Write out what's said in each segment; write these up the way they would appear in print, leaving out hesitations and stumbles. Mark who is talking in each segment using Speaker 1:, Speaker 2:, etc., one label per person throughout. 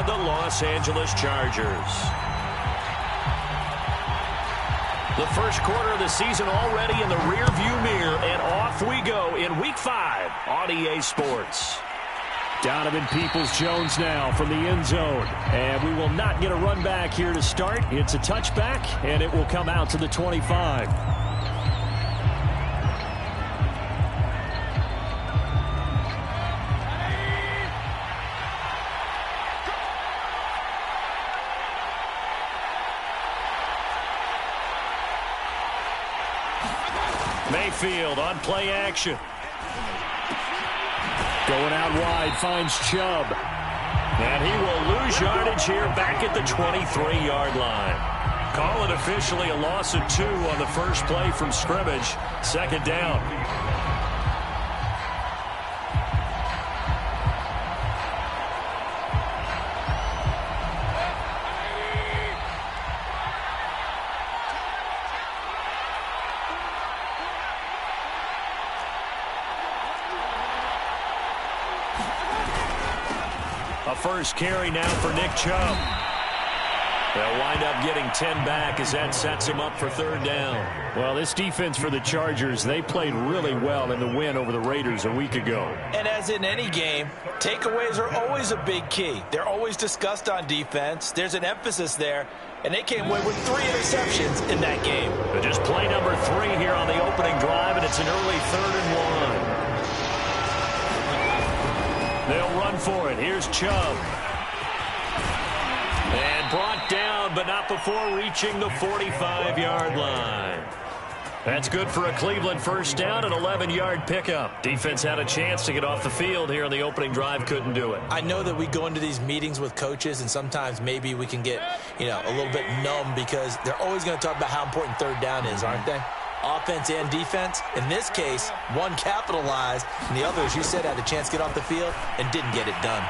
Speaker 1: The Los Angeles Chargers. The first quarter of the season already in the rearview mirror, and off we go in Week 5 on EA Sports.
Speaker 2: Donovan Peoples-Jones now from the end zone. And we will not get a run back here to start. It's a touchback, and it will come out to the 25. Mayfield on play action. Going out wide, finds Chubb. And he will lose yardage here back at the 23-yard line. Call it officially a loss of 2 on the first play from scrimmage. Second down. A first carry now for Nick Chubb. They'll wind up getting 10 back as that sets him up for third down. Well, this defense for the Chargers, they played really well in the win over the Raiders a week ago.
Speaker 3: And as in any game, takeaways are always a big key. They're always discussed on defense. There's an emphasis there, and they came away with 3 interceptions in that game.
Speaker 1: But just play number 3 here on the opening drive, and it's an early 3rd and 1. They'll run for it. Here's Chubb. And brought down, but not before reaching the 45-yard line. That's good for a Cleveland first down, an 11-yard pickup. Defense had a chance to get off the field here on the opening drive, couldn't do it.
Speaker 3: I know that we go into these meetings with coaches, and sometimes maybe we can get, a little bit numb because they're always going to talk about how important third down is, aren't they? Offense and defense. In this case, one capitalized, and the other, as you said, had a chance to get off the field and didn't get it done.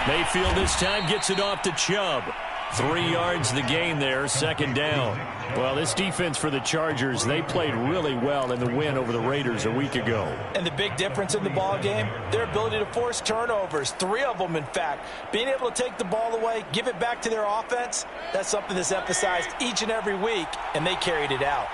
Speaker 1: Mayfield this time gets it off to Chubb. 3 yards the gain there, second down.
Speaker 2: Well, this defense for the Chargers, they played really well in the win over the Raiders a week ago.
Speaker 3: And the big difference in the ball game, their ability to force turnovers, 3 of them, in fact. Being able to take the ball away, give it back to their offense, that's something that's emphasized each and every week, and they carried it out.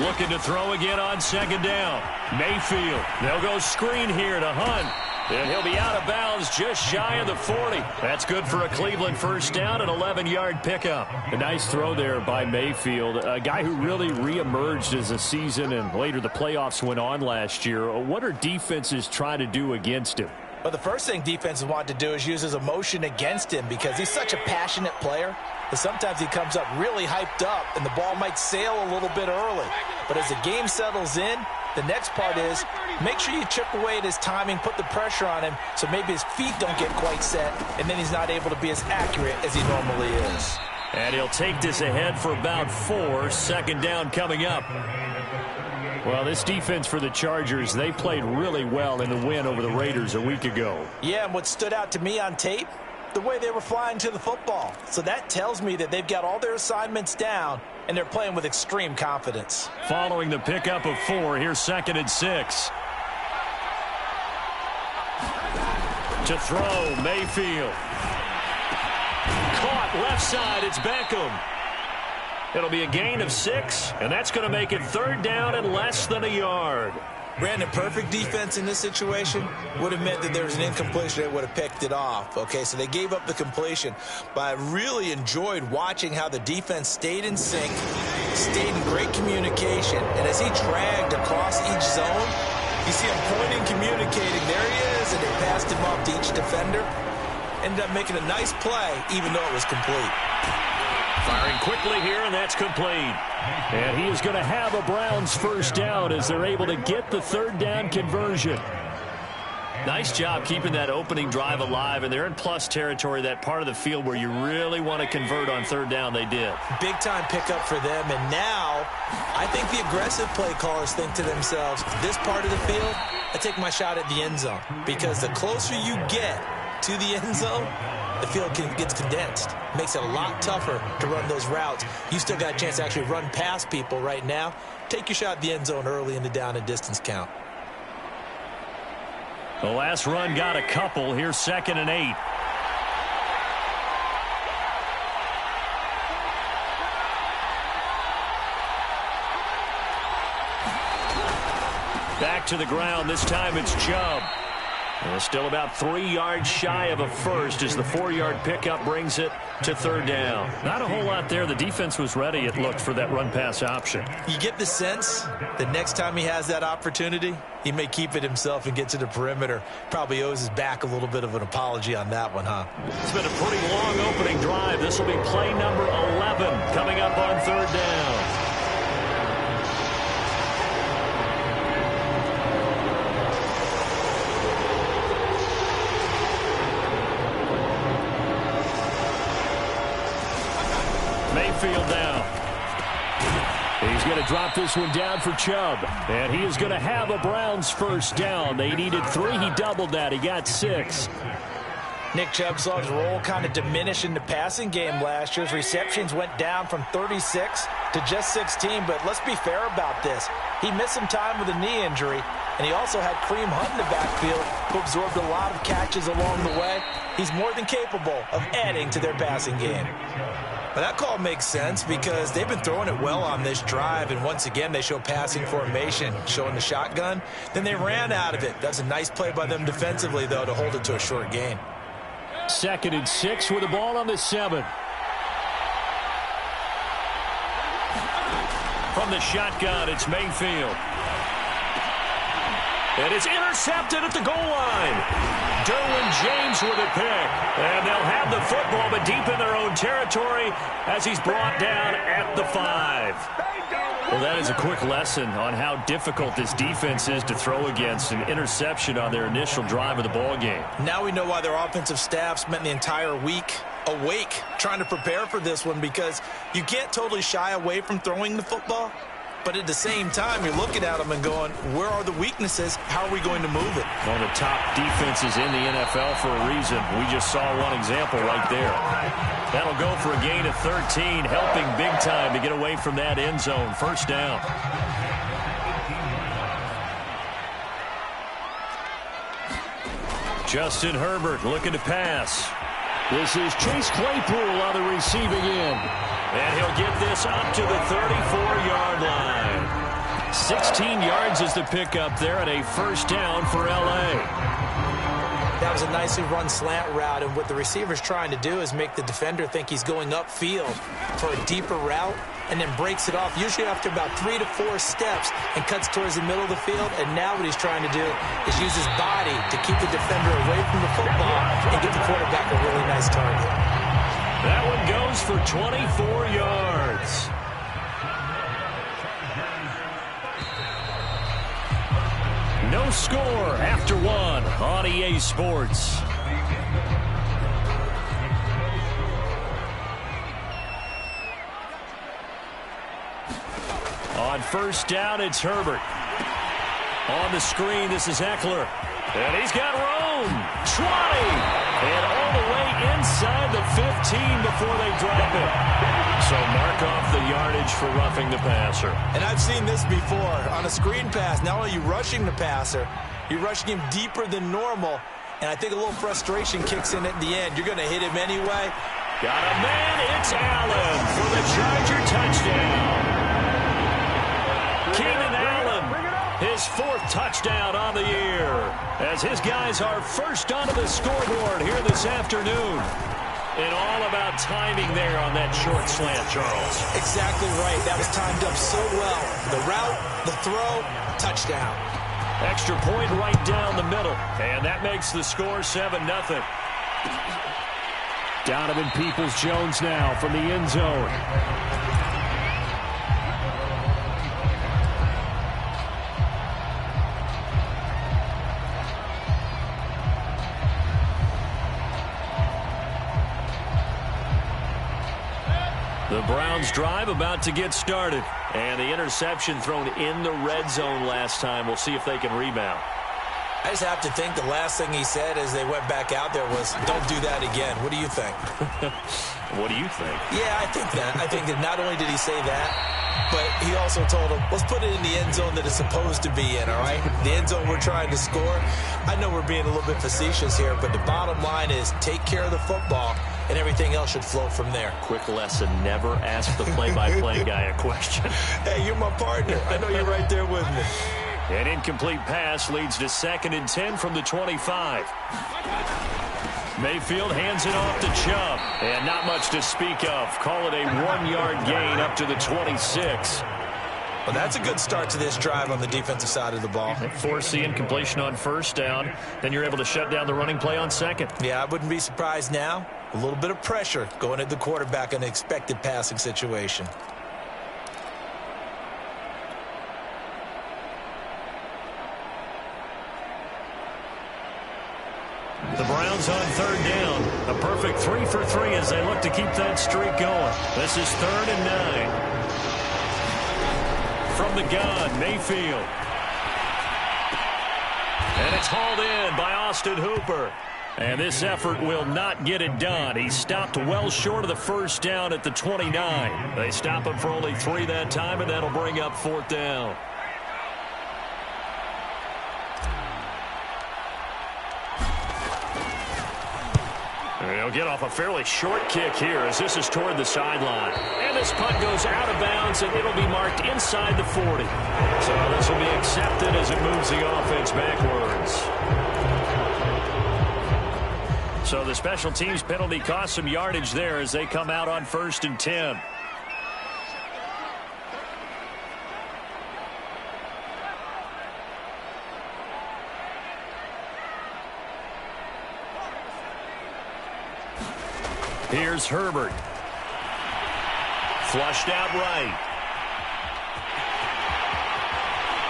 Speaker 1: Looking to throw again on second down. Mayfield. They'll go screen here to Hunt. And he'll be out of bounds just shy of the 40. That's good for a Cleveland first down, an 11-yard pickup.
Speaker 2: A nice throw there by Mayfield, a guy who really reemerged as the season and later the playoffs went on last year. What are defenses trying to do against him?
Speaker 3: Well, the first thing defenses want to do is use his emotion against him because he's such a passionate player. And sometimes he comes up really hyped up, and the ball might sail a little bit early. But as the game settles in, the next part is make sure you chip away at his timing, put the pressure on him so maybe his feet don't get quite set, and then he's not able to be as accurate as he normally is.
Speaker 1: And he'll take this ahead for about 4. Second down coming up.
Speaker 2: Well, this defense for the Chargers, they played really well in the win over the Raiders a week ago.
Speaker 3: Yeah, and what stood out to me on tape, the way they were flying to the football. So that tells me that they've got all their assignments down, and they're playing with extreme confidence.
Speaker 1: Following the pickup of 4, here's 2nd and 6. To throw, Mayfield. Caught left side, it's Beckham. It'll be a gain of 6, and that's going to make it third down and less than a yard.
Speaker 3: Brandon, perfect defense in this situation would have meant that there was an incompletion that would have picked it off. Okay, so they gave up the completion. But I really enjoyed watching how the defense stayed in sync, stayed in great communication. And as he dragged across each zone, you see him pointing, communicating. There he is, and they passed him off to each defender. Ended up making a nice play, even though it was complete.
Speaker 1: Firing quickly here, and that's complete.
Speaker 2: And he is going to have a Browns first down as they're able to get the third down conversion.
Speaker 1: Nice job keeping that opening drive alive, and they're in plus territory, that part of the field where you really want to convert on third down. They did.
Speaker 3: Big-time pickup for them, and now I think the aggressive play callers think to themselves, this part of the field, I take my shot at the end zone, because the closer you get to the end zone, the field gets condensed. Makes it a lot tougher to run those routes. You still got a chance to actually run past people right now. Take your shot at the end zone early in the down and distance count.
Speaker 1: The last run got a couple. Here's 2nd and 8. Back to the ground. This time it's Chubb. Still about 3 yards shy of a first as the 4-yard pickup brings it to 3rd down. Not a whole lot there. The defense was ready, it looked, for that run-pass option.
Speaker 3: You get the sense that next time he has that opportunity, he may keep it himself and get to the perimeter. Probably owes his back a little bit of an apology on that one, huh?
Speaker 1: It's been a pretty long opening drive. This will be play number 11 coming up on 3rd down. Mayfield now. He's going to drop this one down for Chubb. And he is going to have a Browns first down. They needed 3. He doubled that. He got 6.
Speaker 3: Nick Chubb saw his role kind of diminish in the passing game last year. His receptions went down from 36 to just 16. But let's be fair about this. He missed some time with a knee injury. And he also had Kareem Hunt in the backfield, who absorbed a lot of catches along the way. He's more than capable of adding to their passing game. But that call makes sense because they've been throwing it well on this drive, and once again they show passing formation, showing the shotgun. Then they ran out of it. That's a nice play by them defensively, though, to hold it to a short gain.
Speaker 1: 2nd and 6 with the ball on the 7. From the shotgun, it's Mayfield. And it's intercepted at the goal line. Derwin James with a pick. And they'll have the football, but deep in their own territory as he's brought down at the 5. Well, that is a quick lesson on how difficult this defense is to throw against. An interception on their initial drive of the ball game.
Speaker 3: Now we know why their offensive staff spent the entire week awake trying to prepare for this one, because you can't totally shy away from throwing the football. But at the same time, you're looking at them and going, where are the weaknesses? How are we going to move it?
Speaker 1: One of the top defenses in the NFL for a reason. We just saw one example right there. That'll go for a gain of 13, helping big time to get away from that end zone. First down. Justin Herbert looking to pass. This is Chase Claypool on the receiving end. And he'll get this up to the 34-yard line. 16 yards is the pickup there and a first down for L.A.
Speaker 3: That was a nicely run slant route, and what the receiver's trying to do is make the defender think he's going upfield for a deeper route, and then breaks it off, usually after about 3 to 4 steps, and cuts towards the middle of the field. And now what he's trying to do is use his body to keep the defender away from the football and get the quarterback a really nice target.
Speaker 1: That one goes for 24 yards. No score after 1 on EA Sports. On first down, it's Herbert. On the screen, this is Eckler. And he's got room. 20. And all the way inside the 15 before they drop it. So mark off the yardage for roughing the passer.
Speaker 3: And I've seen this before. On a screen pass, not only are you rushing the passer, you're rushing him deeper than normal. And I think a little frustration kicks in at the end. You're going to hit him anyway.
Speaker 1: Got a man. It's Allen for the Charger touchdown. Keenan Allen, his 4th touchdown on the year, as his guys are first onto the scoreboard here this afternoon. And all about timing there on that short slant, Charles.
Speaker 3: Exactly right. That was timed up so well. The route, the throw, touchdown.
Speaker 1: Extra point right down the middle. And that makes the score 7-0. Donovan Peoples-Jones now from the end zone. The Browns drive about to get started. And the interception thrown in the red zone last time. We'll see if they can rebound.
Speaker 3: I just have to think the last thing he said as they went back out there was, don't do that again. What do you think?
Speaker 1: What do you think?
Speaker 3: Yeah, I think that. I think that not only did he say that, but he also told him, let's put it in the end zone that it's supposed to be in, all right? The end zone we're trying to score. I know we're being a little bit facetious here, but the bottom line is take care of the football, and everything else should flow from there.
Speaker 1: Quick lesson, never ask the play-by-play guy a question.
Speaker 3: Hey, you're my partner. I know you're right there with me.
Speaker 1: An incomplete pass leads to 2nd and 10 from the 25. Mayfield hands it off to Chubb. And not much to speak of. Call it a 1-yard gain up to the 26.
Speaker 3: Well, that's a good start to this drive on the defensive side of the ball.
Speaker 1: Force the incompletion on 1st down. Then you're able to shut down the running play on 2nd.
Speaker 3: Yeah, I wouldn't be surprised now. A little bit of pressure going at the quarterback in an expected passing situation.
Speaker 1: The Browns on 3rd down. A perfect 3 for 3 as they look to keep that streak going. This is 3rd and 9. From the gun, Mayfield. And it's hauled in by Austin Hooper. And this effort will not get it done. He stopped well short of the 1st down at the 29. They stop him for only 3 that time, and that'll bring up 4th down. He'll get off a fairly short kick here as this is toward the sideline. And this punt goes out of bounds, and it'll be marked inside the 40. So this will be accepted as it moves the offense backwards. So the special teams penalty cost some yardage there as they come out on 1st and 10. Here's Herbert. Flushed out right.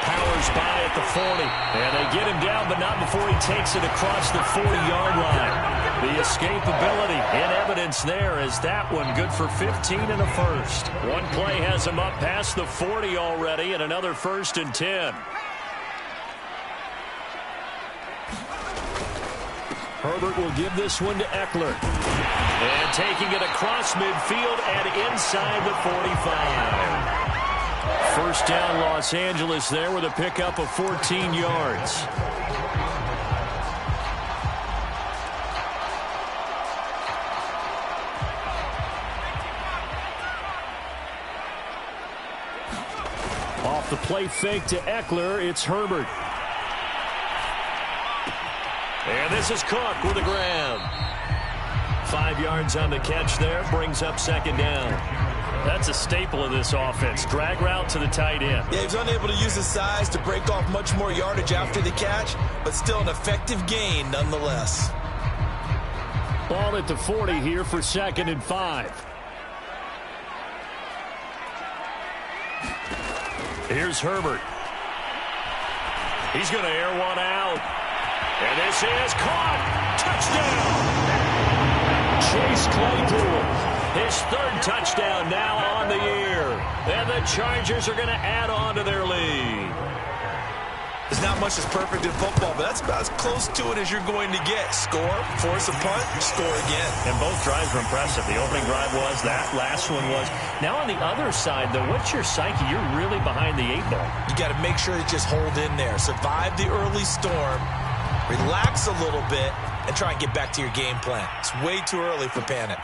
Speaker 1: Powers by at the 40. And they get him down, but not before he takes it across the 40-yard line. The escapability in evidence there as that one good for 15 and a first. One play has him up past the 40 already, and another 1st and 10. Herbert will give this one to Eckler. And taking it across midfield and inside the 45. 1st down Los Angeles there with a pickup of 14 yards. Off the play fake to Eckler, it's Herbert. And this is Cook with a grab. 5 yards on the catch there, brings up 2nd down. That's a staple of this offense. Drag route to the tight end.
Speaker 3: Yeah, he was unable to use his size to break off much more yardage after the catch, but still an effective gain nonetheless.
Speaker 1: Ball at the 40 here for 2nd and 5. Here's Herbert. He's going to air one out. And this is caught. Touchdown. Chase Claypool, his 3rd touchdown now on the year. And the Chargers are going to add on to their lead.
Speaker 3: There's not much that's perfect in football, but that's about as close to it as you're going to get. Score, force a punt, score again.
Speaker 1: And both drives were impressive. The opening drive was, that last one was. Now on the other side, though, what's your psyche? You're really behind the 8 ball.
Speaker 3: You got to make sure to just hold in there. Survive the early storm, relax a little bit, and try and get back to your game plan. It's way too early for panic.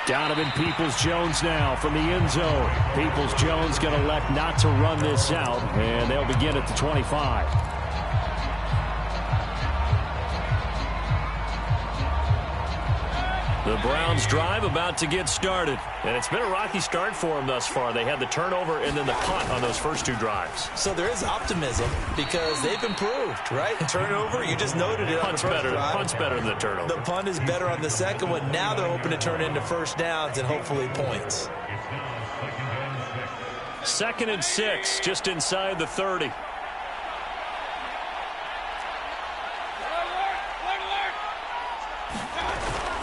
Speaker 1: Donovan Peoples-Jones now from the end zone. Peoples-Jones going to elect not to run this out, and they'll begin at the 25. The Browns drive about to get started. And it's been a rocky start for them thus far. They had the turnover and then the punt on those first 2 drives.
Speaker 3: So there is optimism because they've improved, right? Turnover, you just noted it.
Speaker 1: Punt's better than the turnover.
Speaker 3: The punt is better on the 2nd one. Now they're hoping to turn into 1st downs and hopefully points.
Speaker 1: 2nd and 6, just inside the 30.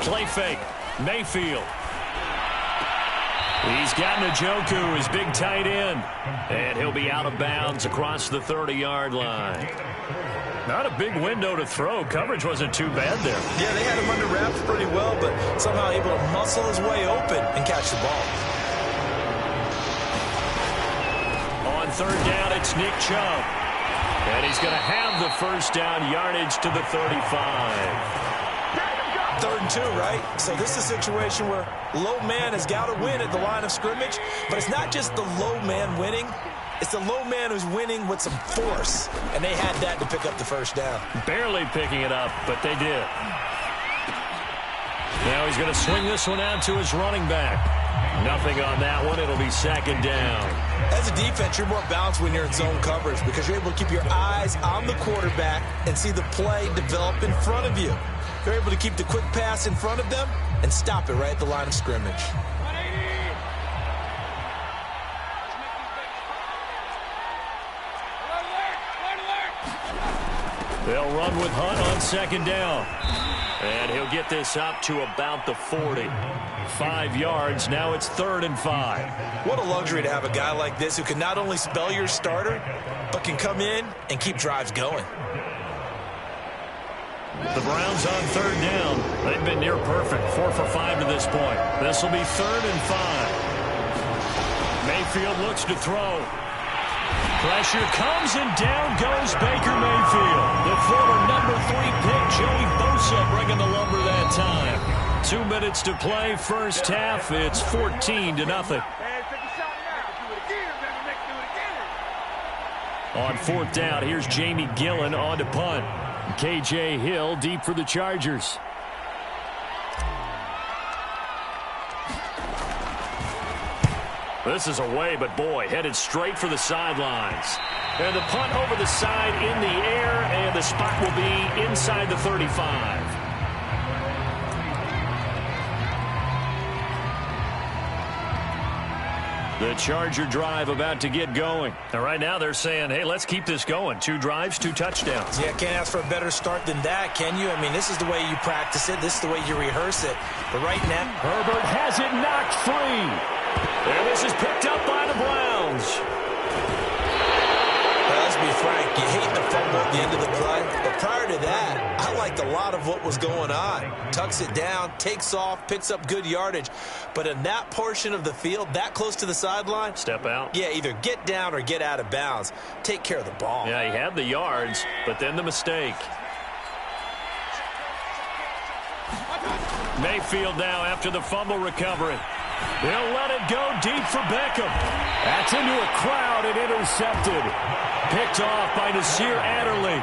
Speaker 1: Play fake. Mayfield. He's got Njoku, his big tight end. And he'll be out of bounds across the 30-yard line. Not a big window to throw. Coverage wasn't too bad there.
Speaker 3: Yeah, they had him under wraps pretty well, but somehow able to muscle his way open and catch the ball.
Speaker 1: third down, it's Nick Chubb. And he's going to have the first down yardage to the 35.
Speaker 3: 3rd and 2, right? So this is a situation where low man has got to win at the line of scrimmage, but it's not just the low man winning. It's the low man who's winning with some force, and they had that to pick up the first down.
Speaker 1: Barely picking it up, but they did. Now he's going to swing this one out to his running back. Nothing on that one. It'll be 2nd down.
Speaker 3: As a defense, you're more balanced when you're in zone coverage because you're able to keep your eyes on the quarterback and see the play develop in front of you. You're able to keep the quick pass in front of them and stop it right at the line of scrimmage.
Speaker 1: They'll run with Hunt on 2nd down. And he'll get this up to about the 40. 5 yards. Now it's 3rd and 5.
Speaker 3: What a luxury to have a guy like this who can not only spell your starter, but can come in and keep drives going.
Speaker 1: The Browns on 3rd down. They've been near perfect. 4 for 5 to this point. This will be 3rd and 5. Mayfield looks to throw. Pressure comes, and down goes Baker Mayfield. The former number 3 pick, Joey Bosa, bringing the lumber that time. 2 minutes to play, first half. It's 14-0. On 4th down, here's Jamie Gillen on to punt. K.J. Hill deep for the Chargers. This is away, but boy, headed straight for the sidelines. And the punt over the side in the air, and the spot will be inside the 35. The Charger drive about to get going. And right now they're saying, hey, let's keep this going. 2 drives, 2 touchdowns.
Speaker 3: Yeah, can't ask for a better start than that, can you? I mean, this is the way you practice it. This is the way you rehearse it. But right now,
Speaker 1: Herbert has it knocked free. And this is picked up by the Browns.
Speaker 3: Well, let's be frank, you hate the fumble at the end of the play. But prior to that, I liked a lot of what was going on. Tucks it down, takes off, picks up good yardage. But in that portion of the field, that close to the sideline,
Speaker 1: step out.
Speaker 3: Yeah, either get down or get out of bounds. Take care of the ball.
Speaker 1: Yeah, he had the yards, but then the mistake. Mayfield now after the fumble recovery. They'll let it go deep for Beckham. That's into a crowd and intercepted. Picked off by Nasir Adderley.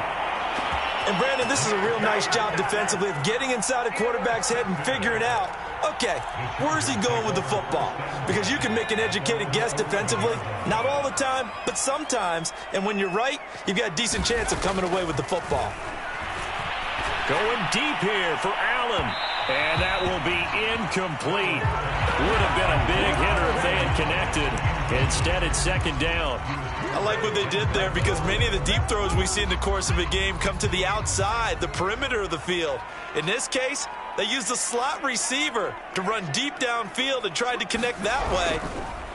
Speaker 3: And, Brandon, this is a real nice job defensively of getting inside a quarterback's head and figuring out, okay, where's he going with the football? Because you can make an educated guess defensively. Not all the time, but sometimes. And when you're right, you've got a decent chance of coming away with the football.
Speaker 1: Going deep here for Allen. And that will be incomplete. Would have been a big hitter if they had connected. Instead, it's 2nd down.
Speaker 3: I like what they did there because many of the deep throws we see in the course of a game come to the outside, the perimeter of the field. In this case, they used the slot receiver to run deep downfield and tried to connect that way.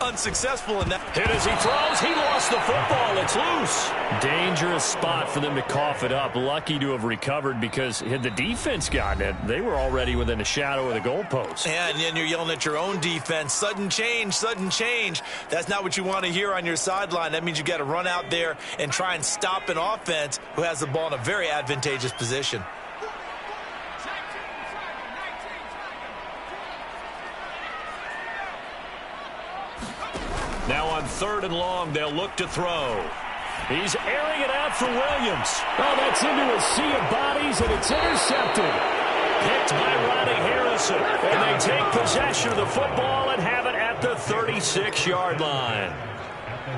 Speaker 3: Unsuccessful in that.
Speaker 1: Hit as he throws. He lost the football. It's loose. Dangerous spot for them to cough it up. Lucky to have recovered because had the defense gotten it, they were already within a shadow of the goalpost.
Speaker 3: Yeah, and then you're yelling at your own defense. Sudden change, sudden change. That's not what you want to hear on your sideline. That means you got to run out there and try and stop an offense who has the ball in a very advantageous position.
Speaker 1: Now on 3rd and long, they'll look to throw. He's airing it out for Williams. Oh, that's into a sea of bodies, and it's intercepted. Picked by Ronnie Harrison. And they take possession of the football and have it at the 36-yard line.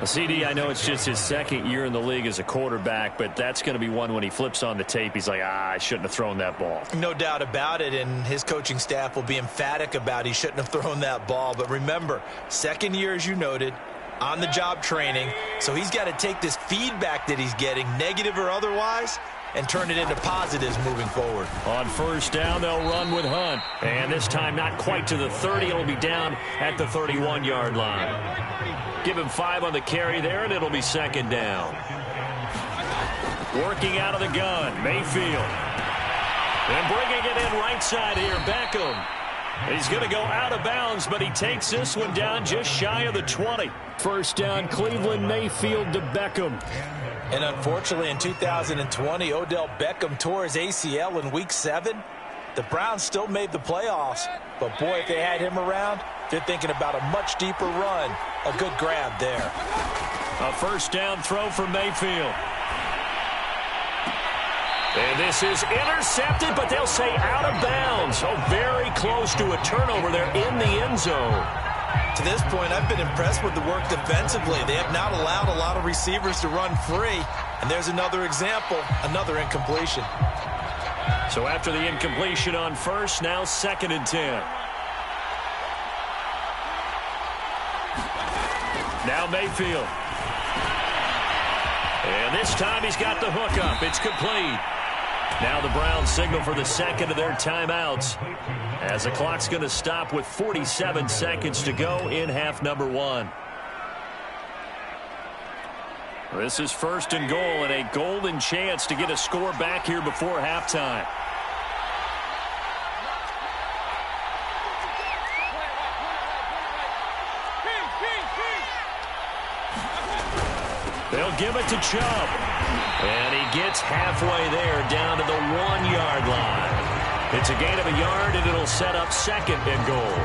Speaker 1: CD, I know it's just his 2nd year in the league as a quarterback, but that's going to be one when he flips on the tape. He's like, I shouldn't have thrown that ball.
Speaker 3: No doubt about it, and his coaching staff will be emphatic about he shouldn't have thrown that ball. But remember, 2nd year, as you noted, on-the-job training, so he's got to take this feedback that he's getting, negative or otherwise, and turn it into positives moving forward. On 1st down, they'll run with Hunt. And this time not quite to the 30. It'll be down at the 31-yard line. Give him 5 on the carry there, and it'll be 2nd down. Working out of the gun, Mayfield. And bringing it in right side here, Beckham.
Speaker 1: He's going to go out of bounds, but he takes this one down just shy of the 20. First down, Cleveland, Mayfield to Beckham.
Speaker 3: And unfortunately, in 2020, Odell Beckham tore his ACL in Week 7. The Browns still made the playoffs, but boy, if they had him around, they're thinking about a much deeper run. A good grab there.
Speaker 1: A first down throw for Mayfield. And this is intercepted, but they'll say out of bounds. Oh, very close to a turnover there in the end zone.
Speaker 3: To this point, I've been impressed with the work defensively. They have not allowed a lot of receivers to run free. And there's another example, another incompletion.
Speaker 1: So after the incompletion on first, now 2nd and 10. Now Mayfield. And this time he's got the hook up. It's complete. Now the Browns signal for the second of their timeouts, as the clock's going to stop with 47 seconds to go in half number 1. This is 1st and goal and a golden chance to get a score back here before halftime. They'll give it to Chubb. And he gets halfway there down to the 1-yard line. It's a gain of a yard, and it'll set up 2nd and goal.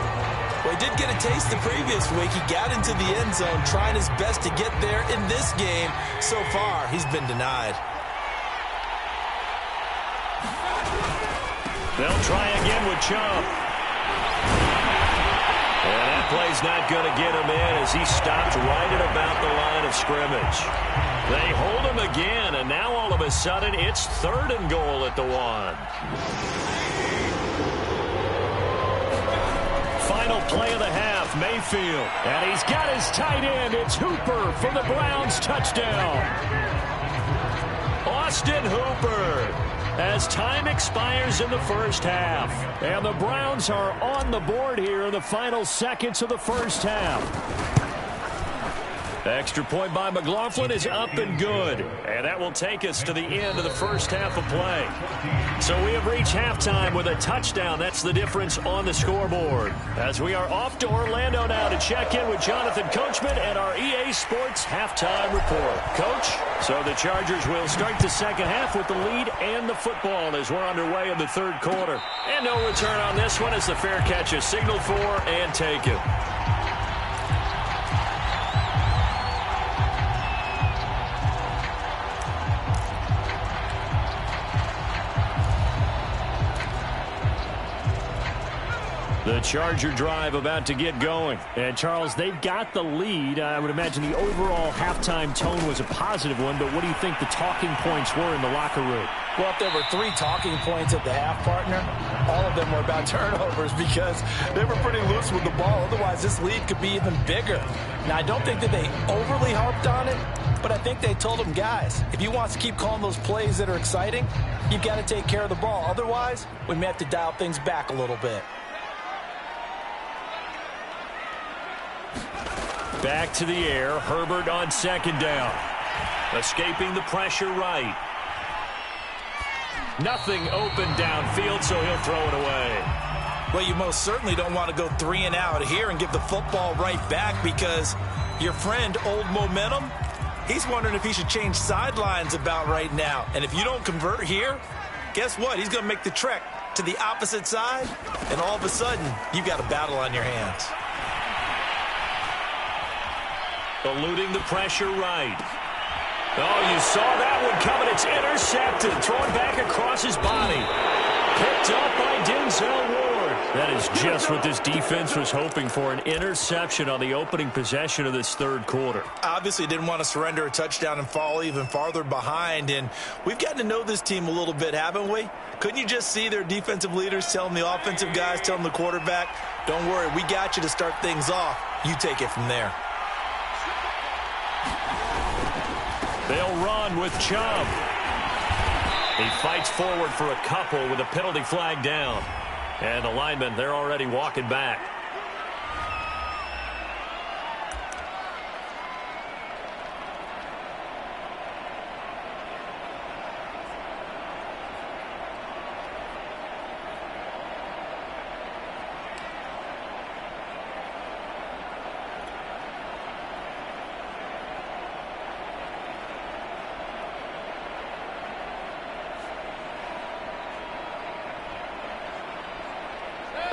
Speaker 3: Well, he did get a taste the previous week. He got into the end zone trying his best to get there in this game. So far, he's been denied.
Speaker 1: They'll try again with Chubb. And that play's not going to get him in as he stopped right at about the line of scrimmage. They hold him again, and now all of a sudden it's 3rd and goal at the 1. Final play of the half, Mayfield. And he's got his tight end. It's Hooper for the Browns touchdown. Austin Hooper, as time expires in the first half. And the Browns are on the board here in the final seconds of the first half. Extra point by McLaughlin is up and good. And that will take us to the end of the first half of play. So we have reached halftime with a touchdown. That's the difference on the scoreboard. As we are off to Orlando now to check in with Jonathan Coachman and our EA Sports halftime report. Coach, so the Chargers will start the second half with the lead and the football as we're underway in the 3rd quarter. And no return on this one as the fair catch is signaled for and taken. The Charger drive about to get going.
Speaker 2: And, Charles, they've got the lead. I would imagine the overall halftime tone was a positive one, but what do you think the talking points were in the locker room?
Speaker 3: Well, if there were 3 talking points at the half, partner, all of them were about turnovers because they were pretty loose with the ball. Otherwise, this lead could be even bigger. Now, I don't think that they overly harped on it, but I think they told them, guys, if you want to keep calling those plays that are exciting, you've got to take care of the ball. Otherwise, we may have to dial things back a little bit.
Speaker 1: Back to the air. Herbert on 2nd down. Escaping the pressure right. Nothing open downfield, so he'll throw it away.
Speaker 3: Well, you most certainly don't want to go 3 and out here and give the football right back because your friend, Old Momentum, he's wondering if he should change sidelines about right now. And if you don't convert here, guess what? He's going to make the trek to the opposite side, and all of a sudden, you've got a battle on your hands.
Speaker 1: Eluding the pressure right. Oh, you saw that one coming. It's intercepted. Thrown back across his body. Picked up by Denzel Ward. That is just what this defense was hoping for, an interception on the opening possession of this 3rd quarter.
Speaker 3: Obviously didn't want to surrender a touchdown and fall even farther behind, and we've gotten to know this team a little bit, haven't we? Couldn't you just see their defensive leaders telling the offensive guys, telling the quarterback, don't worry, we got you to start things off. You take it from there.
Speaker 1: They'll run with Chubb. He fights forward for a couple with a penalty flag down. And the linemen, they're already walking back.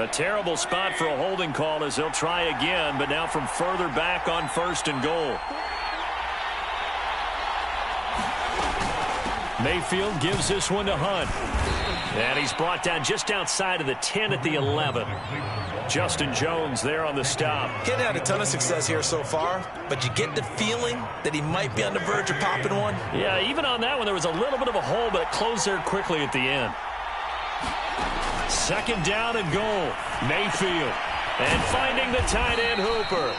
Speaker 1: A terrible spot for a holding call as they'll try again, but now from further back on 1st and goal. Mayfield gives this one to Hunt. And he's brought down just outside of the 10 at the 11. Justin Jones there on the stop.
Speaker 3: He hasn't had a ton of success here so far, but you get the feeling that he might be on the verge of popping one.
Speaker 1: Yeah, even on that one, there was a little bit of a hole, but it closed there quickly at the end. 2nd down and goal. Mayfield. And finding the tight end Hooper.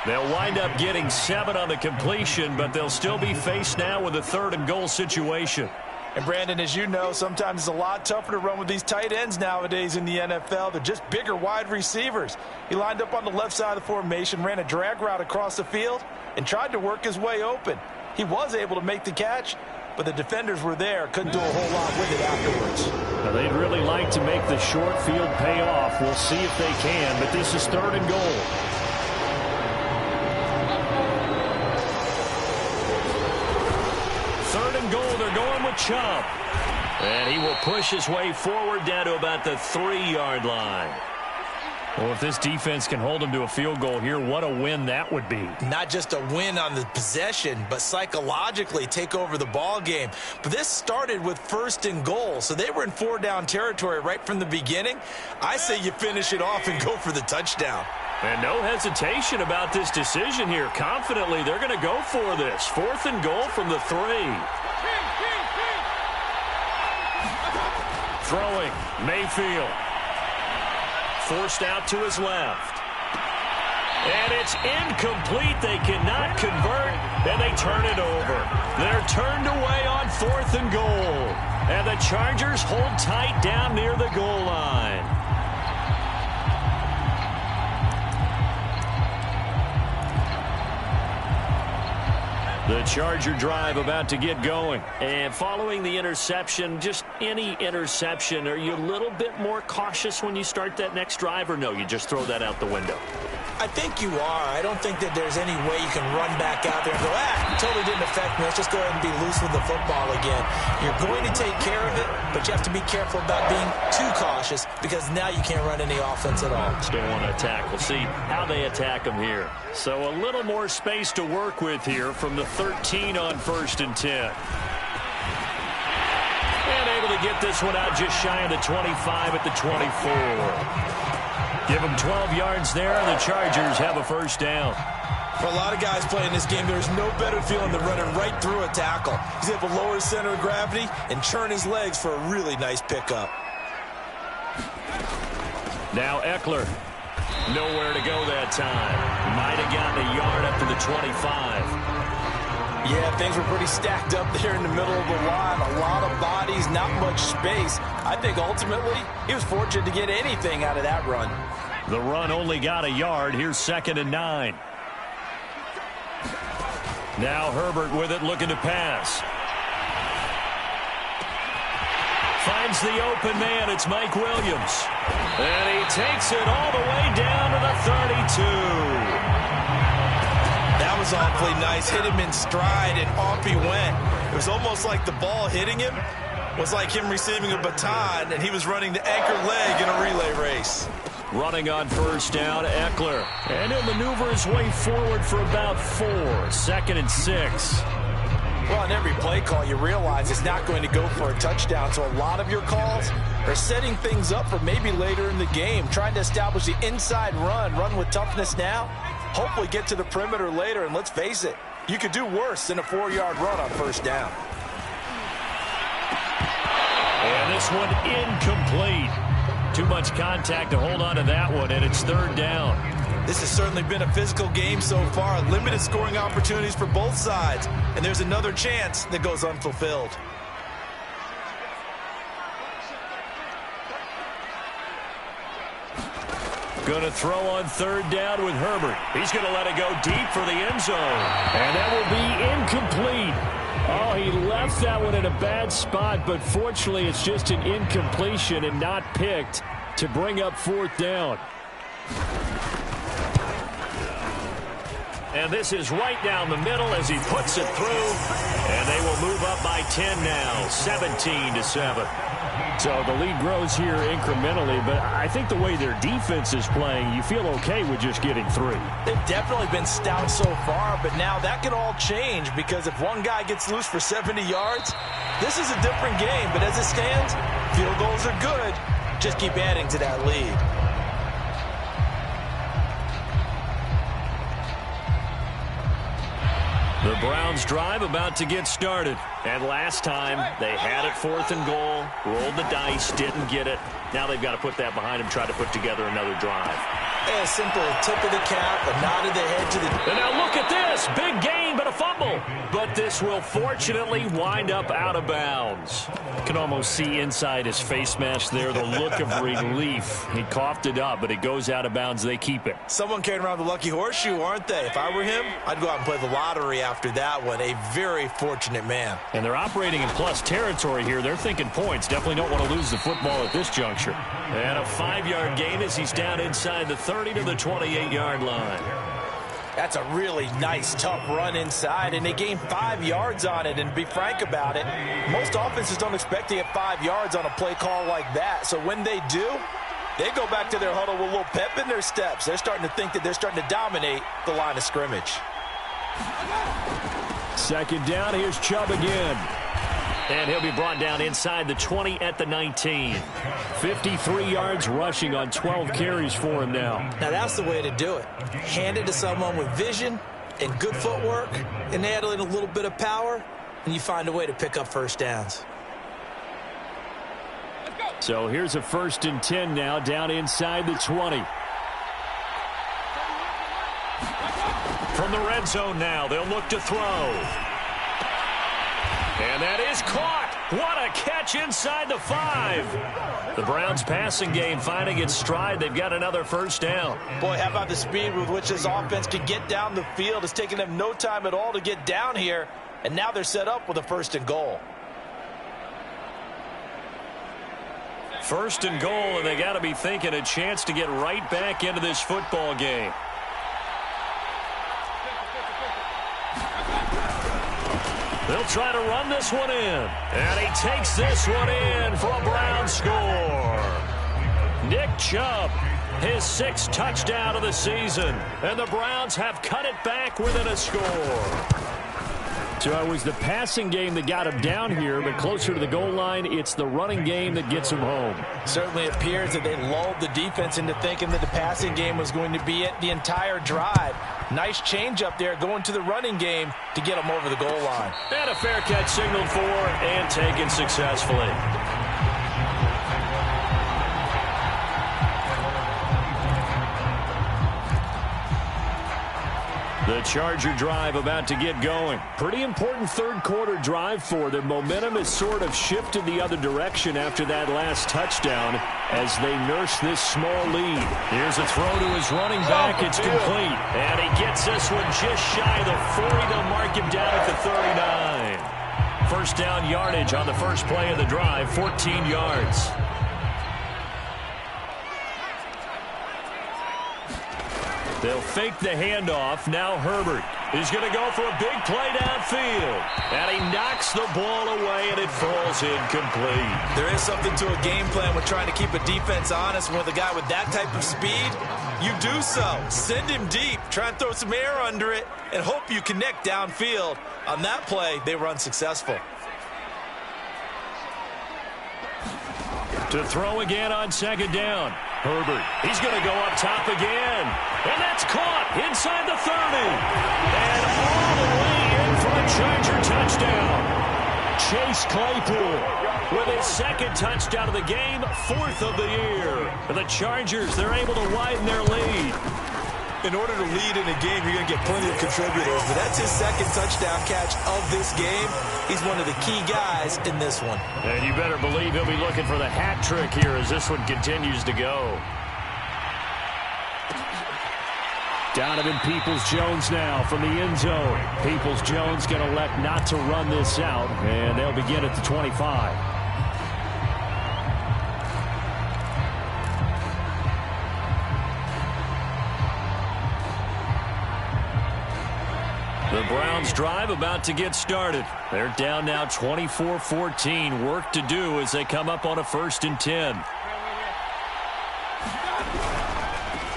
Speaker 1: They'll wind up getting 7 on the completion, but they'll still be faced now with a 3rd and goal situation.
Speaker 3: And, Brandon, as you know, sometimes it's a lot tougher to run with these tight ends nowadays in the NFL. They're just bigger wide receivers. He lined up on the left side of the formation, ran a drag route across the field, and tried to work his way open. He was able to make the catch, but the defenders were there. Couldn't do a whole lot with it afterwards.
Speaker 1: Now, they'd really like to make the short field pay off. We'll see if they can, but this is 3rd and goal. 3rd and goal, they're going with Chubb. And he will push his way forward down to about the 3-yard line. Well, if this defense can hold him to a field goal here, what a win that would be.
Speaker 3: Not just a win on the possession, but psychologically take over the ball game. But this started with 1st and goal, so they were in 4-down territory right from the beginning. I say you finish it off and go for the touchdown.
Speaker 1: And no hesitation about this decision here. Confidently, they're going to go for this. 4th and goal from the 3. Throwing, Mayfield. Forced out to his left. And it's incomplete. They cannot convert, and they turn it over. They're turned away on 4th and goal. And the Chargers hold tight down near the goal line. The Charger drive about to get going. And following the interception, just any interception, are you a little bit more cautious when you start that next drive, or no, you just throw that out the window?
Speaker 3: I think you are. I don't think that there's any way you can run back out there and go, totally didn't affect me. Let's just go ahead and be loose with the football again. You're going to take care of it, but you have to be careful about being too cautious because now you can't run any offense at all.
Speaker 1: Still want to attack. We'll see how they attack them here. So a little more space to work with here from the 13 on 1st and 10. And able to get this one out just shy of the 25 at the 24. Give them 12 yards there, and the Chargers have a 1st down.
Speaker 3: For a lot of guys playing this game, there's no better feeling than running right through a tackle. He's able to lower his center of gravity and churn his legs for a really nice pickup.
Speaker 1: Now Eckler. Nowhere to go that time. Might have gotten a yard up to the 25.
Speaker 3: Yeah, things were pretty stacked up there in the middle of the line. A lot of bodies, not much space. I think ultimately he was fortunate to get anything out of that run.
Speaker 1: The run only got a yard. Here's 2nd and 9. Now Herbert with it, looking to pass. Finds the open man. It's Mike Williams. And he takes it all the way down to the 32.
Speaker 3: That was awfully nice. Hit him in stride, and off he went. It was almost like the ball hitting him was like him receiving a baton, and he was running the anchor leg in a relay race.
Speaker 1: Running on 1st down, Eckler. And he'll maneuver his way forward for about 4. 2nd and 6.
Speaker 3: Well, on every play call, you realize it's not going to go for a touchdown, so a lot of your calls are setting things up for maybe later in the game, trying to establish the inside run with toughness now, hopefully get to the perimeter later, and let's face it, you could do worse than a 4-yard run on 1st down.
Speaker 1: And this one incomplete. Too much contact to hold on to that one, and it's 3rd down.
Speaker 3: This has certainly been a physical game so far. Limited scoring opportunities for both sides. And there's another chance that goes unfulfilled.
Speaker 1: Going to throw on 3rd down with Herbert. He's going to let it go deep for the end zone. And that will be incomplete. Oh, he left that one in a bad spot, but fortunately it's just an incompletion and not picked to bring up 4th down. And this is right down the middle as he puts it through. And they will move up by 10 now, 17-7.
Speaker 2: So the lead grows here incrementally, but I think the way their defense is playing, you feel okay with just getting 3.
Speaker 3: They've definitely been stout so far, but now that can all change because if one guy gets loose for 70 yards, this is a different game. But as it stands, field goals are good. Just keep adding to that lead.
Speaker 1: The Browns drive about to get started. And last time, they had it 4th and goal, rolled the dice, didn't get it. Now they've got to put that behind them, try to put together another drive.
Speaker 3: A simple tip of the cap, a nod of the head to the...
Speaker 1: And now look at this. Big gain, but a fumble. But this will fortunately wind up out of bounds.
Speaker 2: You can almost see inside his face mask there the look of relief. He coughed it up, but it goes out of bounds. They keep it.
Speaker 3: Someone carrying around the lucky horseshoe, aren't they? If I were him, I'd go out and play the lottery after that one. A very fortunate man.
Speaker 2: And they're operating in plus territory here. They're thinking points. Definitely don't want to lose the football at this juncture.
Speaker 1: And a 5-yard gain as he's down inside the 30 to the 28-yard line.
Speaker 3: That's a really nice, tough run inside, and they gained 5 yards on it. And to be frank about it, most offenses don't expect to get 5 yards on a play call like that. So when they do, they go back to their huddle with a little pep in their steps. They're starting to think that they're starting to dominate the line of scrimmage.
Speaker 2: 2nd down, here's Chubb again.
Speaker 1: And he'll be brought down inside the 20 at the 19.
Speaker 2: 53 yards rushing on 12 carries for him now.
Speaker 3: Now that's the way to do it. Hand it to someone with vision and good footwork and add in a little bit of power, and you find a way to pick up first downs.
Speaker 2: So here's a 1st and 10 now, down inside the 20.
Speaker 1: From the red zone now, they'll look to throw. And that is caught. What a catch inside the 5. The Browns passing game finding its stride. They've got another first down.
Speaker 3: Boy, how about the speed with which this offense can get down the field? It's taken them no time at all to get down here, and now they're set up with a 1st and goal.
Speaker 1: 1st and goal, and they got to be thinking a chance to get right back into this football game. They'll try to run this one in. And he takes this one in for a Browns score. Nick Chubb, his 6th touchdown of the season. And the Browns have cut it back within a score.
Speaker 2: So it was the passing game that got him down here, but closer to the goal line, it's the running game that gets him home.
Speaker 3: Certainly appears that they lulled the defense into thinking that the passing game was going to be it the entire drive. Nice change up there going to the running game to get them over the goal line.
Speaker 1: And a fair catch signaled for and taken successfully.
Speaker 2: The Charger drive about to get going. Pretty important 3rd quarter drive for them. Momentum has sort of shifted the other direction after that last touchdown as they nurse this small lead.
Speaker 1: Here's a throw to his running back. It's complete. And he gets this one just shy of the 40 to mark him down at the 39. First down yardage on the first play of the drive, 14 yards. They'll fake the handoff. Now Herbert is going to go for a big play downfield. And he knocks the ball away, and it falls incomplete.
Speaker 3: There is something to a game plan with trying to keep a defense honest. With a guy with that type of speed, you do so. Send him deep. Try and throw some air under it and hope you connect downfield. On that play, they were unsuccessful.
Speaker 1: To throw again on 2nd down. Herbert, he's going to go up top again. And that's caught inside the 30. And all the way in for a Charger touchdown. Chase Claypool with his 2nd touchdown of the game, 4th of the year. And the Chargers, they're able to widen their lead.
Speaker 3: In order to lead in a game, you're going to get plenty of contributors. But that's his 2nd touchdown catch of this game. He's one of the key guys in this one.
Speaker 1: And you better believe he'll be looking for the hat trick here as this one continues to go.
Speaker 2: Donovan Peoples-Jones now from the end zone. Peoples-Jones going to elect not to run this out, and they'll begin at the 25.
Speaker 1: The Browns drive about to get started. They're down now 24-14. Work to do as they come up on a 1st and 10.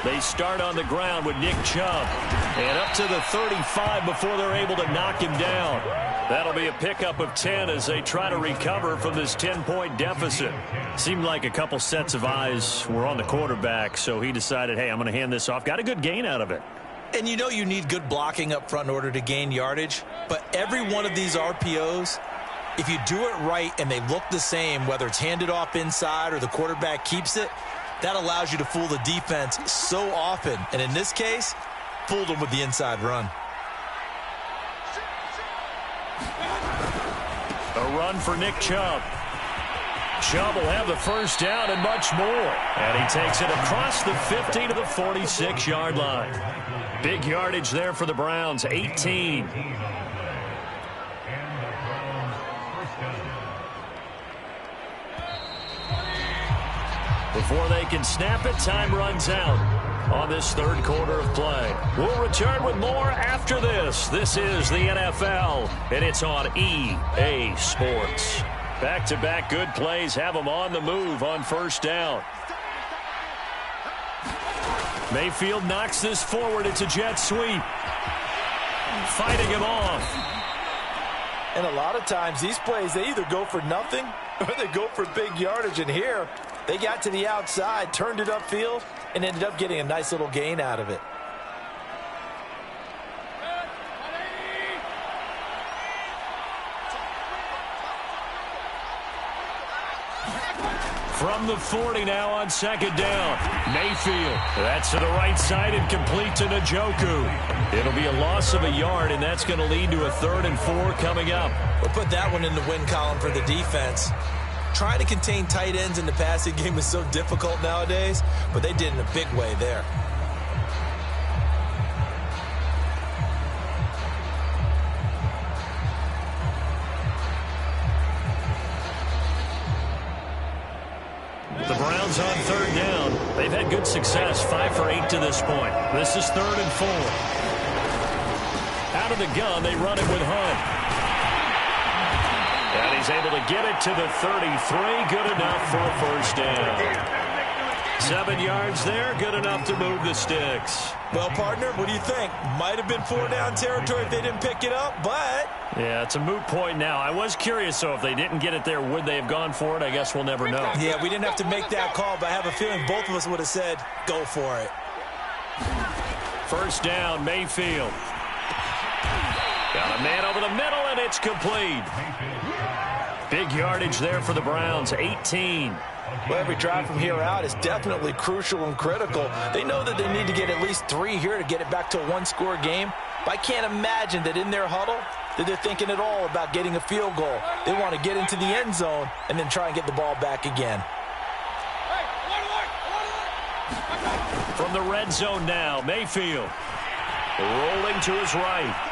Speaker 1: They start on the ground with Nick Chubb. And up to the 35 before they're able to knock him down. That'll be a pickup of 10 as they try to recover from this 10-point deficit. Seemed like a couple sets of eyes were on the quarterback, so he decided, hey, I'm going to hand this off. Got a good gain out of it.
Speaker 3: And you know you need good blocking up front in order to gain yardage. But every one of these RPOs, if you do it right and they look the same, whether it's handed off inside or the quarterback keeps it, that allows you to fool the defense so often. And in this case, fooled them with the inside run.
Speaker 1: A run for Nick Chubb. Chubb will have the first down and much more. And he takes it across the 50 to the 46-yard line. Big yardage there for the Browns, 18. Before they can snap it, time runs out on this 3rd quarter of play. We'll return with more after this. This is the NFL, and it's on EA Sports. Back-to-back good plays have them on the move on 1st down. Mayfield knocks this forward. It's a jet sweep. Fighting him off.
Speaker 3: And a lot of times these plays, they either go for nothing or they go for big yardage. And here, they got to the outside, turned it upfield, and ended up getting a nice little gain out of it.
Speaker 1: From the 40 now on 2nd down. Mayfield. That's to the right side and complete to Njoku. It'll be a loss of a yard, and that's going to lead to a 3rd and 4 coming up.
Speaker 3: We'll put that one in the win column for the defense. Trying to contain tight ends in the passing game is so difficult nowadays, but they did in a big way there.
Speaker 1: The Browns on 3rd down. They've had good success, 5 for 8 to this point. This is 3rd and 4. Out of the gun, they run it with Hunt. And he's able to get it to the 33. Good enough for a 1st down. 7 yards there, good enough to move the sticks.
Speaker 3: Well, partner, what do you think? Might have been 4-down territory if they didn't pick it up, but...
Speaker 1: Yeah, it's a moot point now. I was curious, so if they didn't get it there, would they have gone for it? I guess we'll never know.
Speaker 3: Yeah, we didn't have to make that call, but I have a feeling both of us would have said, go for it.
Speaker 1: 1st down, Mayfield. Got a man over the middle, and it's complete. Big yardage there for the Browns, 18.
Speaker 3: Well, every drive from here out is definitely crucial and critical. They know that they need to get at least 3 here to get it back to a 1-score game. But I can't imagine that in their huddle that they're thinking at all about getting a field goal. They want to get into the end zone and then try and get the ball back again.
Speaker 1: From the red zone now, Mayfield. Rolling to his right.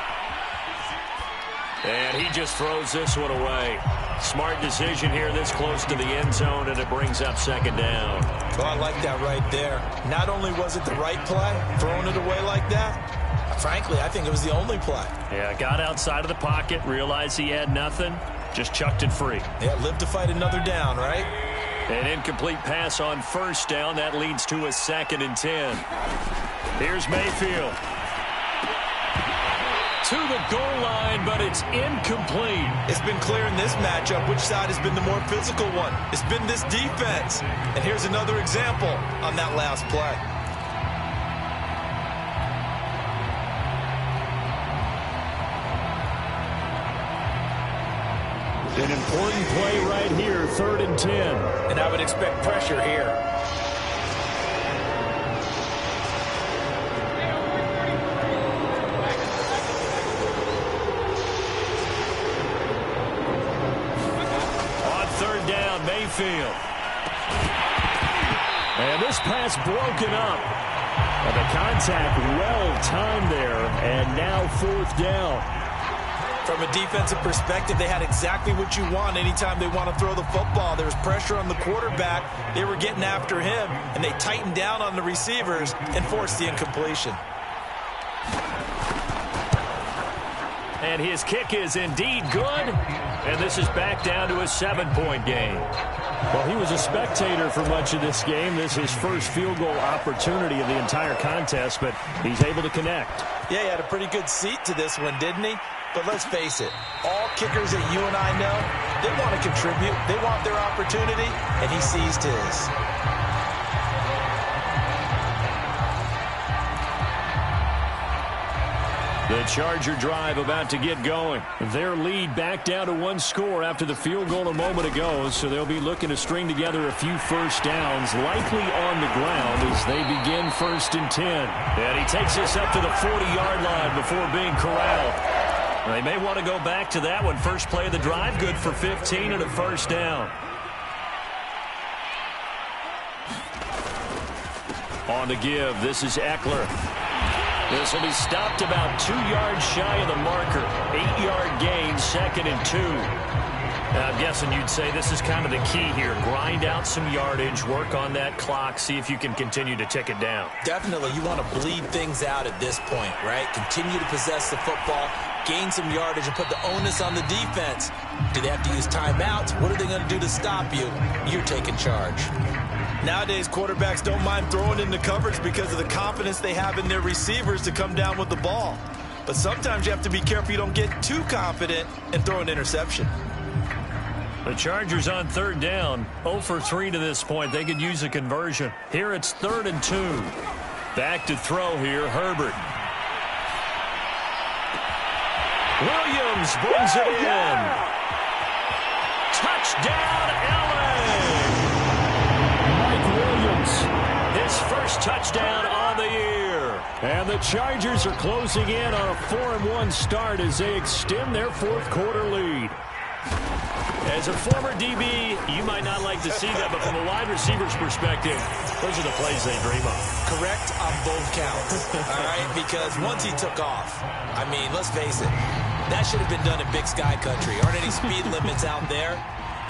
Speaker 1: And he just throws this one away. Smart decision here this close to the end zone, and it brings up 2nd down.
Speaker 3: Well, I like that right there. Not only was it the right play, throwing it away like that, frankly, I think it was the only play.
Speaker 1: Yeah, got outside of the pocket, realized he had nothing, just chucked it free.
Speaker 3: Yeah, live to fight another down, right?
Speaker 1: An incomplete pass on 1st down. That leads to a 2nd and 10. Here's Mayfield. To the goal line, but it's incomplete.
Speaker 3: It's been clear in this matchup which side has been the more physical one. It's been this defense. And here's another example on that last play.
Speaker 1: An important play right here, 3rd and 10.
Speaker 3: And I would expect pressure here.
Speaker 1: Mayfield. And this pass broken up. And the contact well timed there. And now 4th down.
Speaker 3: From a defensive perspective, they had exactly what you want anytime they want to throw the football. There was pressure on the quarterback. They were getting after him, and they tightened down on the receivers and forced the incompletion.
Speaker 1: And his kick is indeed good. And this is back down to a 7-point game.
Speaker 2: Well, he was a spectator for much of this game. This is his first field goal opportunity of the entire contest, but he's able to connect.
Speaker 3: Yeah, he had a pretty good seat to this one, didn't he? But let's face it, all kickers that you and I know, they want to contribute. They want their opportunity, and he seized his.
Speaker 1: The Charger drive about to get going.
Speaker 2: Their lead back down to 1 score after the field goal a moment ago, so they'll be looking to string together a few first downs, likely on the ground as they begin 1st and 10.
Speaker 1: And he takes us up to the 40-yard line before being corralled. They may want to go back to that one. First play of the drive, good for 15 and a first down. On to give, this is Eckler. This will be stopped about 2 yards shy of the marker. 8-yard gain, 2nd and 2. I'm guessing you'd say this is kind of the key here. Grind out some yardage, work on that clock, see if you can continue to tick it down.
Speaker 3: Definitely, you want to bleed things out at this point, right? Continue to possess the football, gain some yardage, and put the onus on the defense. Do they have to use timeouts? What are they going to do to stop you? You're taking charge. Nowadays, quarterbacks don't mind throwing into coverage because of the confidence they have in their receivers to come down with the ball. But sometimes you have to be careful you don't get too confident and throw an interception.
Speaker 1: The Chargers on 3rd down, 0 for 3 to this point. They could use a conversion. Here it's 3rd and 2. Back to throw here, Herbert. Williams brings it in. Touchdown, LA! His first touchdown on the year.
Speaker 2: And the Chargers are closing in on a 4-1 start as they extend their 4th quarter lead.
Speaker 1: As a former DB, you might not like to see that, but from a wide receiver's perspective, those are the plays they dream of.
Speaker 3: Correct on both counts, all right? Because once he took off, I mean, let's face it, that should have been done in Big Sky Country. Aren't any speed limits out there?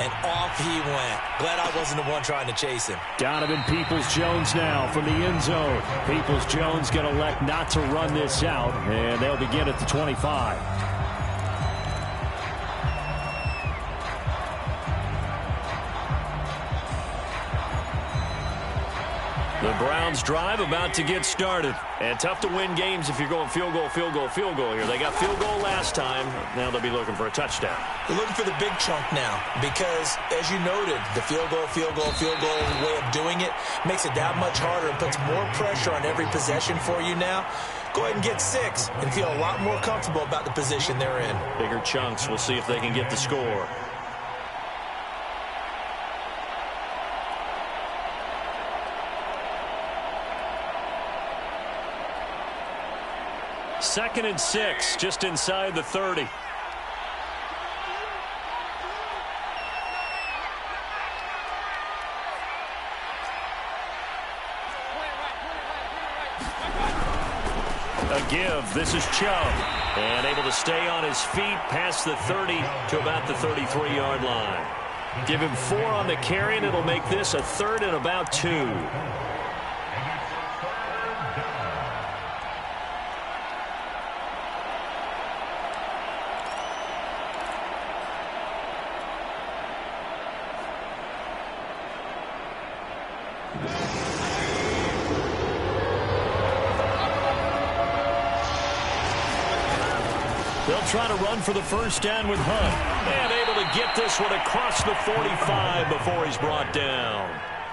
Speaker 3: And off he went. Glad I wasn't the one trying to chase him.
Speaker 2: Donovan Peoples-Jones now from the end zone. Peoples-Jones going to elect not to run this out, and they'll begin at the 25.
Speaker 1: The Browns drive about to get started. And tough to win games if you're going field goal, field goal, field goal here. They got field goal last time. Now they'll be looking for a touchdown.
Speaker 3: They're looking for the big chunk now because, as you noted, the field goal way of doing it makes it that much harder and puts more pressure on every possession for you now. Go ahead and get 6 and feel a lot more comfortable about the position they're in.
Speaker 1: Bigger chunks. We'll see if they can get the score. Second and 6, just inside the 30. A give. This is Chubb. And able to stay on his feet past the 30 to about the 33-yard line. Give him 4 on the carry, and it'll make this a 3rd and about 2. They'll try to run for the first down with Hunt. And able to get this one across the 45 before he's brought down.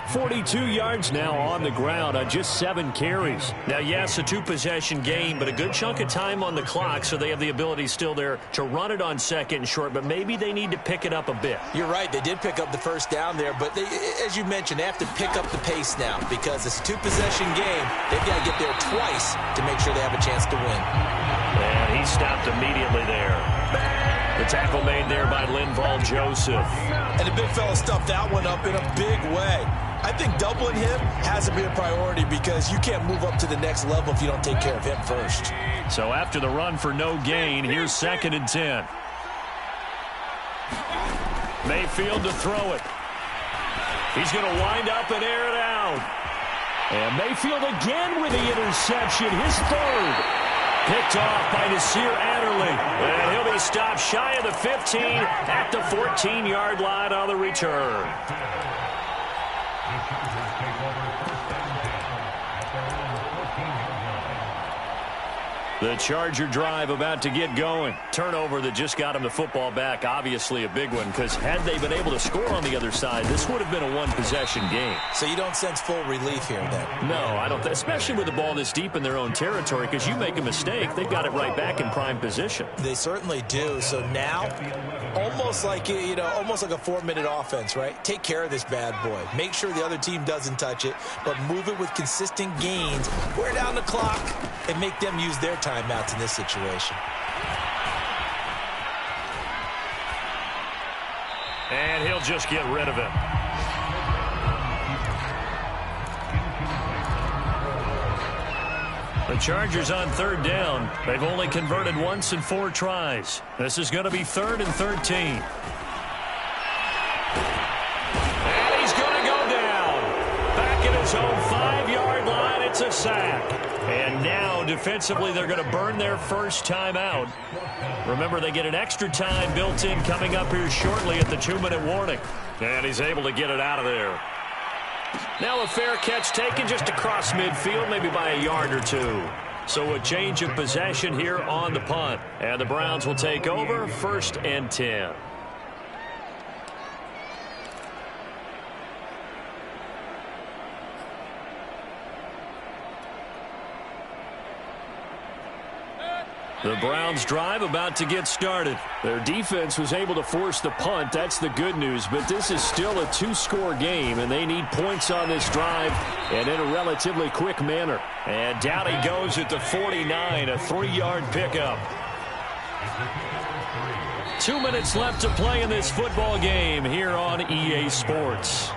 Speaker 2: 42 yards now on the ground on just 7 carries.
Speaker 1: Now, yes, a 2-possession game, but a good chunk of time on the clock, so they have the ability still there to run it on 2nd and short, but maybe they need to pick it up a bit.
Speaker 3: You're right. They did pick up the first down there, but they, as you mentioned, they have to pick up the pace now because it's a 2-possession game. They've got to get there twice to make sure they have a chance to win.
Speaker 1: And he stopped immediately there. The tackle made there by Linval Joseph.
Speaker 3: And the big fella stuffed that one up in a big way. I think doubling him has to be a priority because you can't move up to the next level if you don't take care of him first.
Speaker 1: So after the run for no gain, here's 2nd and 10. Mayfield to throw it. He's going to wind up and air it out.
Speaker 2: And Mayfield again with the interception, his 3rd.
Speaker 1: Picked off by Nasir Adderley. And he'll be stopped shy of the 15 at the 14-yard line on the return. The Charger drive about to get going. Turnover that just got him the football back. Obviously a big one, because had they been able to score on the other side, this would have been a one-possession game.
Speaker 3: So you don't sense full relief here then?
Speaker 1: No, I don't. Especially with the ball this deep in their own territory, because you make a mistake, they've got it right back in prime position.
Speaker 3: They certainly do. So now, almost like almost like a 4-minute offense, right? Take care of this bad boy. Make sure the other team doesn't touch it, but move it with consistent gains. Wear down the clock and make them use their timeouts in this situation.
Speaker 1: And he'll just get rid of it. The Chargers on third down. They've only converted once in 4 tries. This is going to be 3rd and 13. And he's going to go down. Back at his own 5-yard line, it's a sack. And now, defensively, they're going to burn their first timeout. Remember, they get an extra time built in coming up here shortly at the 2-minute warning. And he's able to get it out of there. Now a fair catch taken just across midfield, maybe by a yard or 2. So a change of possession here on the punt. And the Browns will take over, 1st and 10. The Browns drive about to get started. Their defense was able to force the punt. That's the good news. But this is still a 2-score game, and they need points on this drive and in a relatively quick manner. And down he goes at the 49, a 3-yard pickup. 2 minutes left to play in this football game here on EA Sports.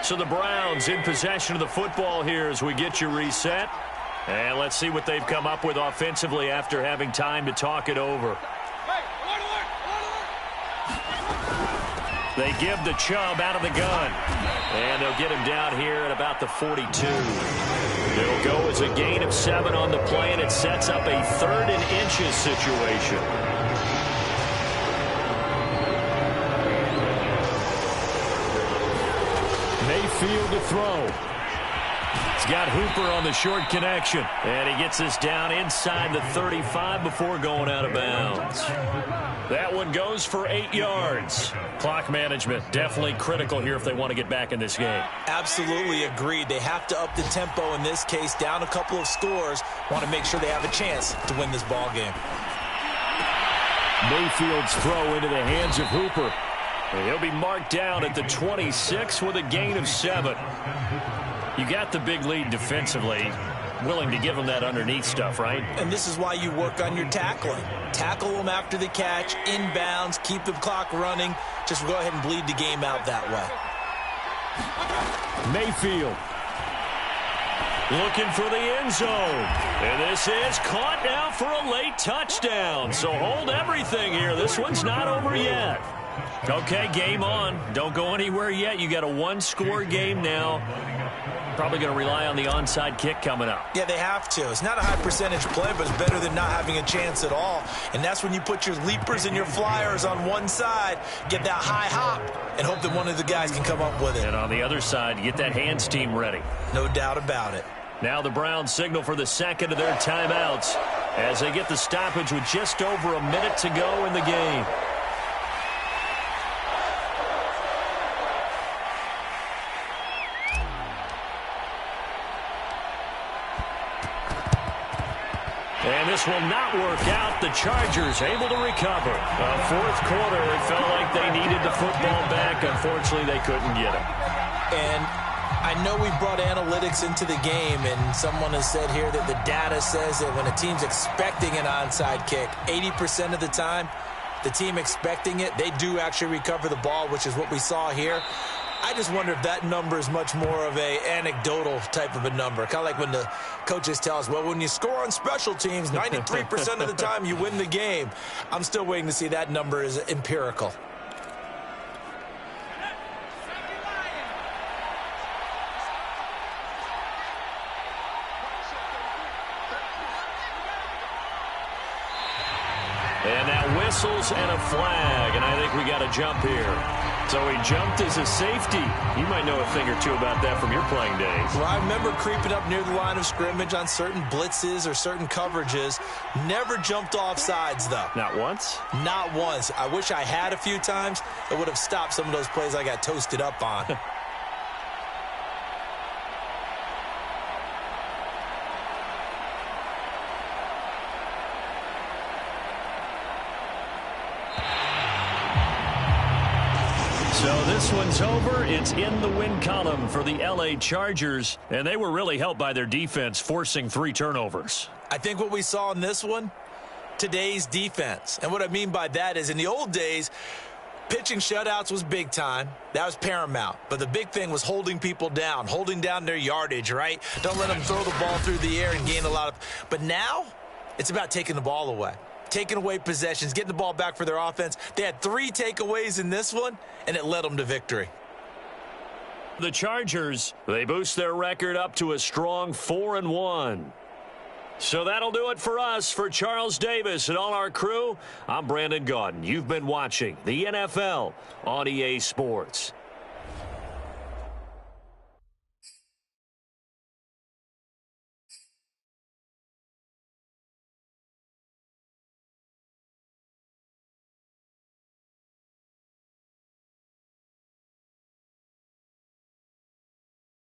Speaker 1: So the Browns in possession of the football here as we get you reset. And let's see what they've come up with offensively after having time to talk it over. They give the Chubb out of the gun. And they'll get him down here at about the 42. It'll go as a gain of 7 on the play, and it sets up a 3rd and inches situation. Mayfield to throw. He's got Hooper on the short connection. And he gets this down inside the 35 before going out of bounds. That one goes for 8 yards. Clock management definitely critical here if they want to get back in this game.
Speaker 3: Absolutely agreed. They have to up the tempo in this case, down a couple of scores. Want to make sure they have a chance to win this ball game.
Speaker 1: Mayfield's throw into the hands of Hooper. And he'll be marked down at the 26 with a gain of 7. You got the big lead defensively. Willing to give them that underneath stuff, right?
Speaker 3: And this is why you work on your tackling. Tackle them after the catch, inbounds, keep the clock running. Just go ahead and bleed the game out that way.
Speaker 1: Mayfield looking for the end zone. And this is caught now for a late touchdown. So hold everything here. This one's not over yet. Okay, game on. Don't go anywhere yet. You got a 1-score game now. Probably going to rely on the onside kick coming up.
Speaker 3: Yeah, they have to. It's not a high percentage play, but it's better than not having a chance at all. And that's when you put your leapers and your flyers on one side, get that high hop, and hope that one of the guys can come up with it.
Speaker 1: And on the other side, get that hands team ready.
Speaker 3: No doubt about it.
Speaker 1: Now the Browns signal for the second of their timeouts as they get the stoppage with just over a minute to go in the game. And this will not work out. The Chargers able to recover. Fourth quarter, it felt like they needed the football back. Unfortunately, they couldn't get it.
Speaker 3: And I know we brought analytics into the game, and someone has said here that the data says that when a team's expecting an onside kick, 80% of the time, the team expecting it, they do actually recover the ball, which is what we saw here. I just wonder if that number is much more of a anecdotal type of a number. Kind of like when the coaches tell us, well, when you score on special teams, 93% of the time you win the game. I'm still waiting to see that number is empirical.
Speaker 1: And now whistles and a flag, and I think we got a jump here. So he jumped as a safety. You might know a thing or two about that from your playing days.
Speaker 3: Well, I remember creeping up near the line of scrimmage on certain blitzes or certain coverages. Never jumped off sides, though.
Speaker 1: Not once?
Speaker 3: Not once. I wish I had a few times. It would have stopped some of those plays I got toasted up on.
Speaker 1: So this one's over. It's in the win column for the LA Chargers, and they were really helped by their defense forcing 3 turnovers.
Speaker 3: I think what we saw in this one, today's defense. And what I mean by that is in the old days, pitching shutouts was big time. That was paramount. But the big thing was holding people down, holding down their yardage, right? Don't let them throw the ball through the air and gain a lot of. But now it's about taking the ball away. Taking away possessions, getting the ball back for their offense. They had 3 takeaways in this one, and it led them to victory.
Speaker 1: The Chargers, they boost their record up to a strong 4-1. So that'll do it for us. For Charles Davis and all our crew, I'm Brandon Gaudin. You've been watching the NFL on EA Sports.